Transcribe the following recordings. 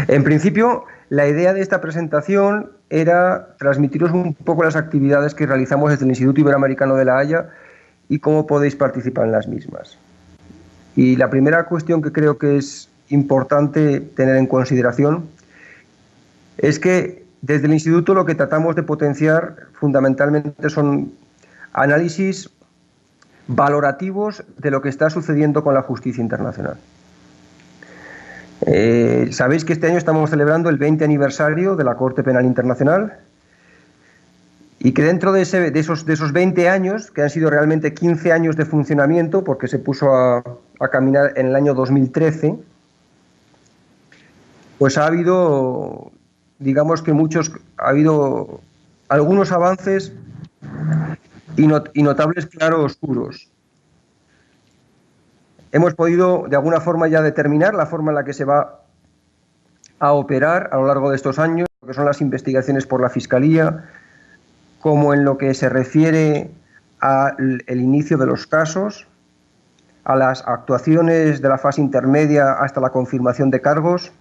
En principio, la idea de esta presentación era transmitiros un poco las actividades que realizamos desde el Instituto Iberoamericano de La Haya y cómo podéis participar en las mismas. Y la primera cuestión que creo que es importante tener en consideración es que desde el Instituto lo que tratamos de potenciar fundamentalmente son análisis valorativos de lo que está sucediendo con la justicia internacional. Sabéis que este año estamos celebrando el 20 aniversario de la Corte Penal Internacional y que dentro de esos 20 años, que han sido realmente 15 años de funcionamiento, porque se puso a caminar en el año 2013, pues ha habido, digamos que ha habido algunos avances y notables claroscuros. Hemos podido, de alguna forma, ya determinar la forma en la que se va a operar a lo largo de estos años, lo que son las investigaciones por la Fiscalía, como en lo que se refiere al inicio de los casos, a las actuaciones de la fase intermedia hasta la confirmación de cargos.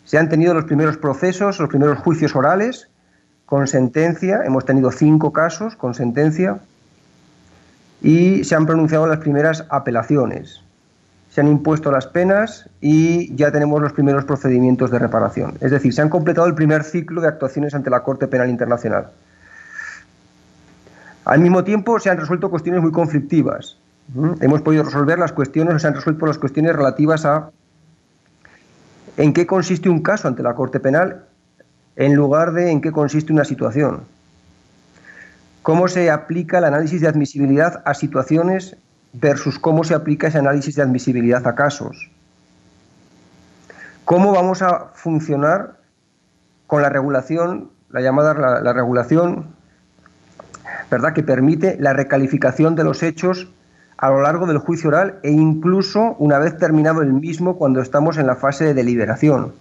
Se han tenido los primeros procesos, los primeros juicios orales con sentencia. Hemos tenido 5 casos con sentencia y se han pronunciado las primeras apelaciones. Se han impuesto las penas y ya tenemos los primeros procedimientos de reparación. Es decir, se han completado el primer ciclo de actuaciones ante la Corte Penal Internacional. Al mismo tiempo, se han resuelto cuestiones muy conflictivas. Hemos podido resolver las cuestiones, se han resuelto las cuestiones relativas a en qué consiste un caso ante la Corte Penal en lugar de en qué consiste una situación. Cómo se aplica el análisis de admisibilidad a situaciones versus cómo se aplica ese análisis de admisibilidad a casos. Cómo vamos a funcionar con la regulación, la regulación, ¿verdad?, que permite la recalificación de los hechos a lo largo del juicio oral e incluso una vez terminado el mismo cuando estamos en la fase de deliberación,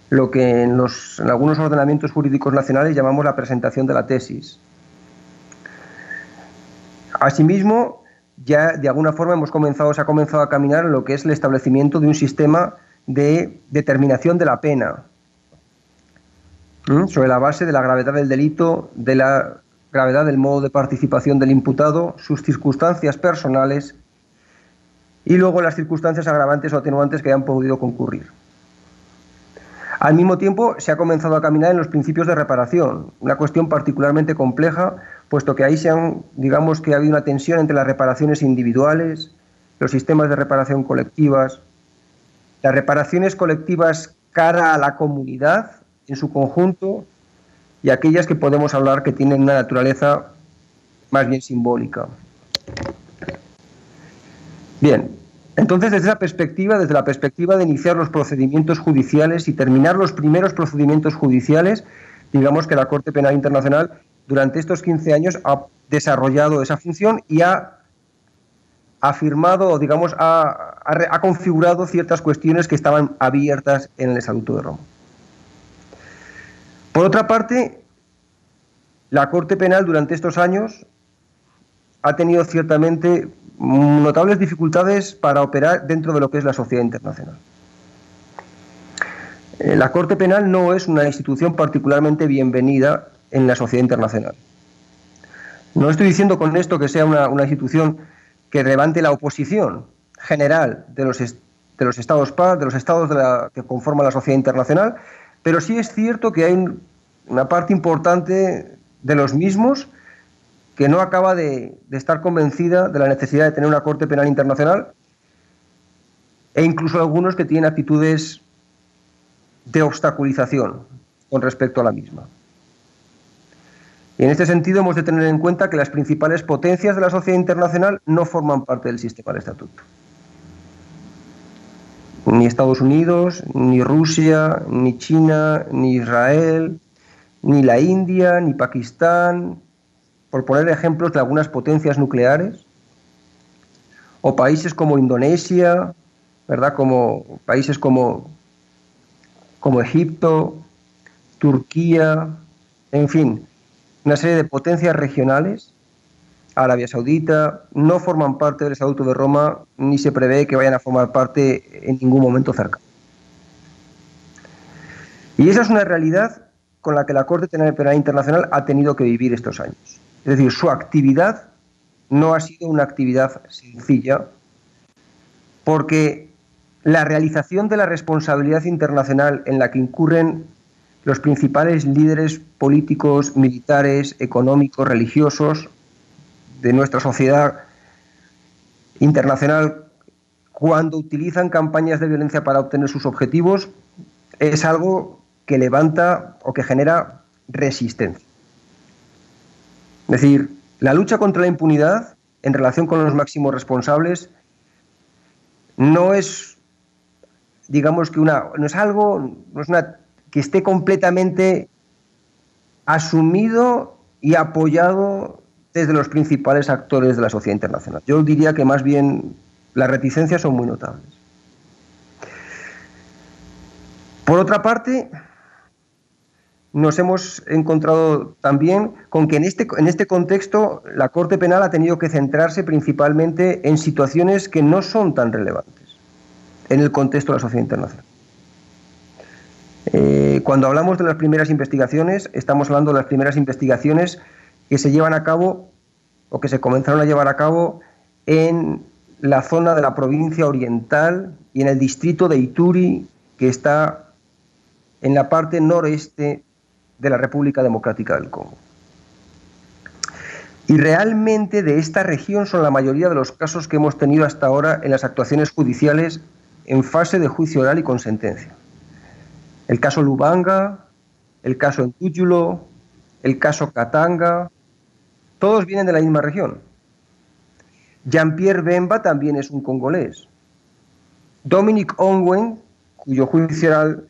lo que en algunos ordenamientos jurídicos nacionales llamamos la presentación de la tesis. Asimismo, ya de alguna forma se ha comenzado a caminar en lo que es el establecimiento de un sistema de determinación de la pena, sobre la base de la gravedad del delito, de la gravedad del modo de participación del imputado, sus circunstancias personales y luego las circunstancias agravantes o atenuantes que hayan podido concurrir. Al mismo tiempo, se ha comenzado a caminar en los principios de reparación, una cuestión particularmente compleja, puesto que ahí digamos que ha habido una tensión entre las reparaciones individuales, los sistemas de reparación colectivas, las reparaciones colectivas cara a la comunidad en su conjunto y aquellas que podemos hablar que tienen una naturaleza más bien simbólica. Bien, entonces desde la perspectiva de iniciar los procedimientos judiciales y terminar los primeros procedimientos judiciales, digamos que la Corte Penal Internacional durante estos 15 años ha desarrollado esa función y ha afirmado, digamos, ha configurado ciertas cuestiones que estaban abiertas en el Estatuto de Roma. Por otra parte, la Corte Penal durante estos años ha tenido ciertamente notables dificultades para operar dentro de lo que es la sociedad internacional. La Corte Penal no es una institución particularmente bienvenida en la sociedad internacional. No estoy diciendo con esto que sea una institución que levante la oposición general de los estados que conforman la sociedad internacional, pero sí es cierto que hay una parte importante de los mismos que no acaba de estar convencida de la necesidad de tener una Corte Penal Internacional, e incluso algunos que tienen actitudes de obstaculización con respecto a la misma. Y en este sentido hemos de tener en cuenta que las principales potencias de la sociedad internacional no forman parte del sistema del estatuto. Ni Estados Unidos, ni Rusia, ni China, ni Israel, ni la India, ni Pakistán, por poner ejemplos de algunas potencias nucleares, o países como Indonesia, ¿verdad?, países como Egipto, Turquía, en fin, una serie de potencias regionales, Arabia Saudita, no forman parte del Estatuto de Roma ni se prevé que vayan a formar parte en ningún momento cercano. Y esa es una realidad con la que la Corte Penal Internacional ha tenido que vivir estos años. Es decir, su actividad no ha sido una actividad sencilla, porque la realización de la responsabilidad internacional en la que incurren los principales líderes políticos, militares, económicos, religiosos de nuestra sociedad internacional cuando utilizan campañas de violencia para obtener sus objetivos es algo que levanta o que genera resistencia. Es decir, la lucha contra la impunidad en relación con los máximos responsables no es, digamos que no es algo que esté completamente asumido y apoyado desde los principales actores de la sociedad internacional. Yo diría que más bien las reticencias son muy notables. Por otra parte, nos hemos encontrado también con que en este contexto la Corte Penal ha tenido que centrarse principalmente en situaciones que no son tan relevantes en el contexto de la sociedad internacional. Cuando hablamos de las primeras investigaciones, estamos hablando de las primeras investigaciones que se llevan a cabo o que se comenzaron a llevar a cabo en la zona de la provincia oriental y en el distrito de Ituri, que está en la parte noreste de la República Democrática del Congo. Y realmente de esta región son la mayoría de los casos que hemos tenido hasta ahora en las actuaciones judiciales en fase de juicio oral y con sentencia. El caso Lubanga, el caso Ngújulo, el caso Katanga, todos vienen de la misma región. Jean-Pierre Bemba también es un congolés. Dominic Ongwen, cuyo juicio oral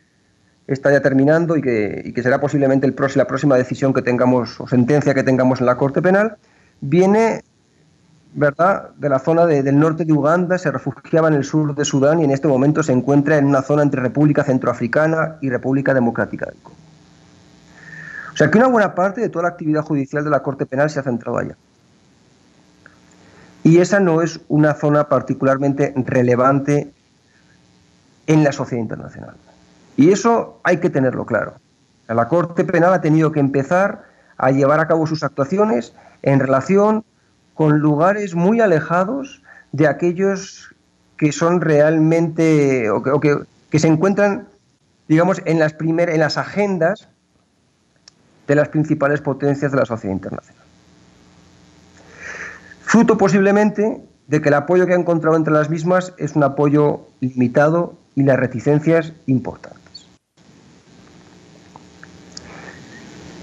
está ya terminando y que será posiblemente la próxima decisión que tengamos o sentencia que tengamos en la Corte Penal, viene, ¿verdad?, de la zona del norte de Uganda, se refugiaba en el sur de Sudán y en este momento se encuentra en una zona entre República Centroafricana y República Democrática del Congo. O sea que una buena parte de toda la actividad judicial de la Corte Penal se ha centrado allá. Y esa no es una zona particularmente relevante en la sociedad internacional. Y eso hay que tenerlo claro. La Corte Penal ha tenido que empezar a llevar a cabo sus actuaciones en relación con lugares muy alejados de aquellos que son realmente o que se encuentran, digamos, en las agendas de las principales potencias de la sociedad internacional. Fruto posiblemente de que el apoyo que ha encontrado entre las mismas es un apoyo limitado y las reticencias importantes.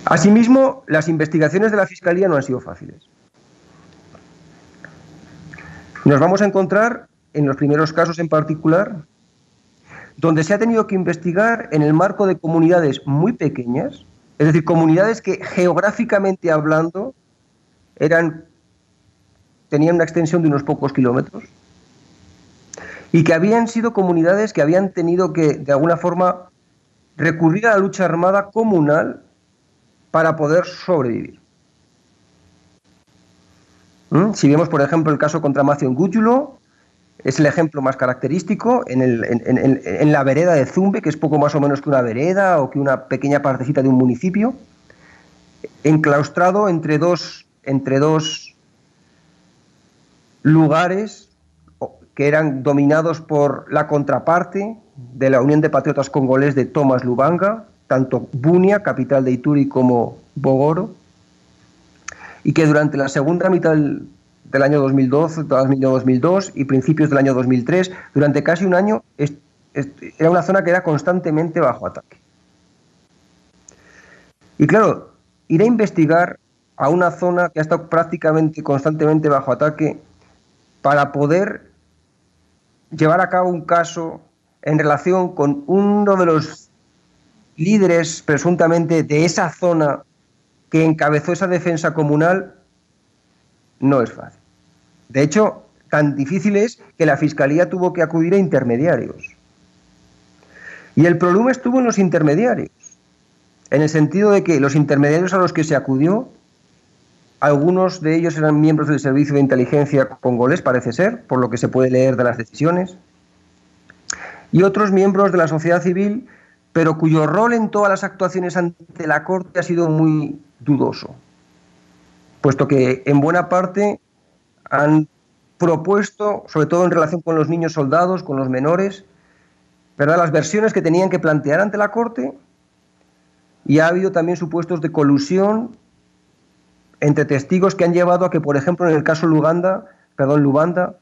Asimismo, las investigaciones de la Fiscalía no han sido fáciles. Nos vamos a encontrar, en los primeros casos en particular, donde se ha tenido que investigar en el marco de comunidades muy pequeñas, es decir, comunidades que geográficamente hablando tenían una extensión de unos pocos kilómetros y que habían sido comunidades que habían tenido que, de alguna forma, recurrir a la lucha armada comunal para poder sobrevivir. Si vemos, por ejemplo, el caso contra Matthew Ngújulo, es el ejemplo más característico en la vereda de Zumbe, que es poco más o menos que una vereda o que una pequeña partecita de un municipio, enclaustrado entre dos lugares que eran dominados por la contraparte de la Unión de Patriotas Congolés de Thomas Lubanga, tanto Bunia, capital de Ituri, como Bogoro, y que durante la segunda mitad del año 2002 y principios del año 2003, durante casi un año, era una zona que era constantemente bajo ataque. Y claro, ir a investigar a una zona que ha estado prácticamente constantemente bajo ataque para poder llevar a cabo un caso en relación con uno de los líderes presuntamente de esa zona que encabezó esa defensa comunal, no es fácil. De hecho, tan difícil es que la Fiscalía tuvo que acudir a intermediarios. Y el problema estuvo en los intermediarios, en el sentido de que los intermediarios a los que se acudió, algunos de ellos eran miembros del servicio de inteligencia congolés, parece ser, por lo que se puede leer de las decisiones, y otros miembros de la sociedad civil, pero cuyo rol en todas las actuaciones ante la Corte ha sido muy dudoso, puesto que en buena parte han propuesto, sobre todo en relación con los niños soldados, con los menores, ¿verdad?, las versiones que tenían que plantear ante la Corte, y ha habido también supuestos de colusión entre testigos que han llevado a que, por ejemplo, en el caso Lubanda,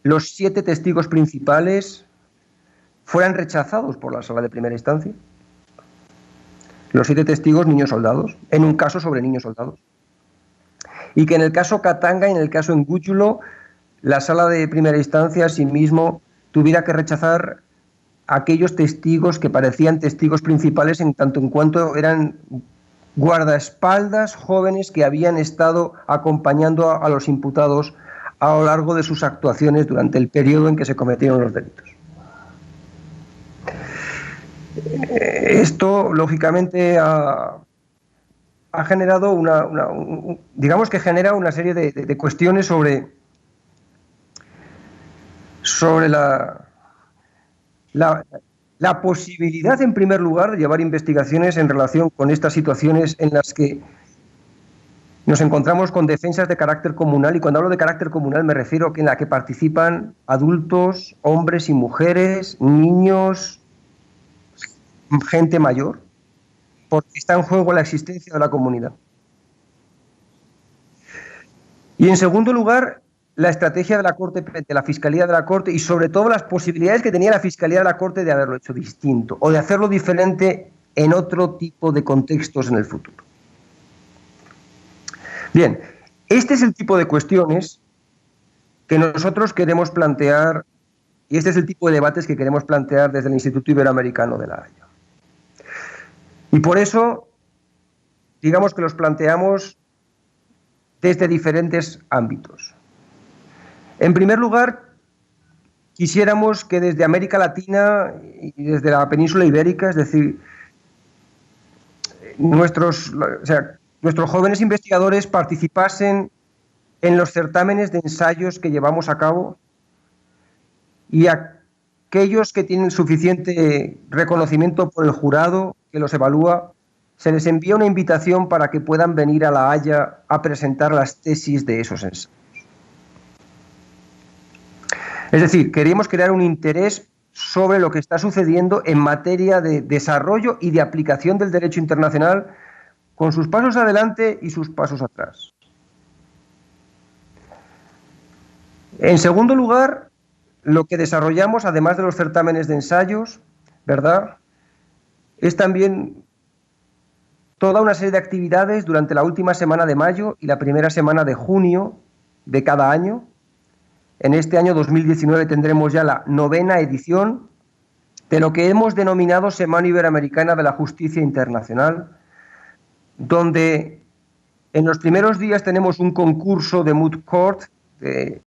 los 7 testigos principales fueran rechazados por la sala de primera instancia. Los 7 testigos niños soldados, en un caso sobre niños soldados. Y que en el caso Katanga y en el caso Ngúchulo, la sala de primera instancia asimismo tuviera que rechazar a aquellos testigos que parecían testigos principales en tanto en cuanto eran guardaespaldas jóvenes que habían estado acompañando a los imputados a lo largo de sus actuaciones durante el periodo en que se cometieron los delitos. Esto, lógicamente, ha generado digamos que genera una serie de cuestiones sobre la posibilidad, en primer lugar, de llevar investigaciones en relación con estas situaciones en las que nos encontramos con defensas de carácter comunal, y cuando hablo de carácter comunal me refiero a que en la que participan adultos, hombres y mujeres, niños, gente mayor, porque está en juego la existencia de la comunidad. Y en segundo lugar, la estrategia de la Corte, de la Fiscalía de la Corte, y sobre todo las posibilidades que tenía la Fiscalía de la Corte de haberlo hecho distinto o de hacerlo diferente en otro tipo de contextos en el futuro. Bien, este es el tipo de cuestiones que nosotros queremos plantear, y este es el tipo de debates que queremos plantear desde el Instituto Iberoamericano de La Haya. Y por eso, digamos que los planteamos desde diferentes ámbitos. En primer lugar, quisiéramos que desde América Latina y desde la península ibérica, es decir, nuestros jóvenes investigadores participasen en los certámenes de ensayos que llevamos a cabo, y aquellos que tienen suficiente reconocimiento por el jurado que los evalúa, se les envía una invitación para que puedan venir a La Haya a presentar las tesis de esos ensayos. Es decir, queremos crear un interés sobre lo que está sucediendo en materia de desarrollo y de aplicación del derecho internacional, con sus pasos adelante y sus pasos atrás. En segundo lugar, lo que desarrollamos, además de los certámenes de ensayos, ¿verdad?, es también toda una serie de actividades durante la última semana de mayo y la primera semana de junio de cada año. En este año 2019 tendremos ya la 9ª edición de lo que hemos denominado Semana Iberoamericana de la Justicia Internacional, donde en los primeros días tenemos un concurso de moot court, de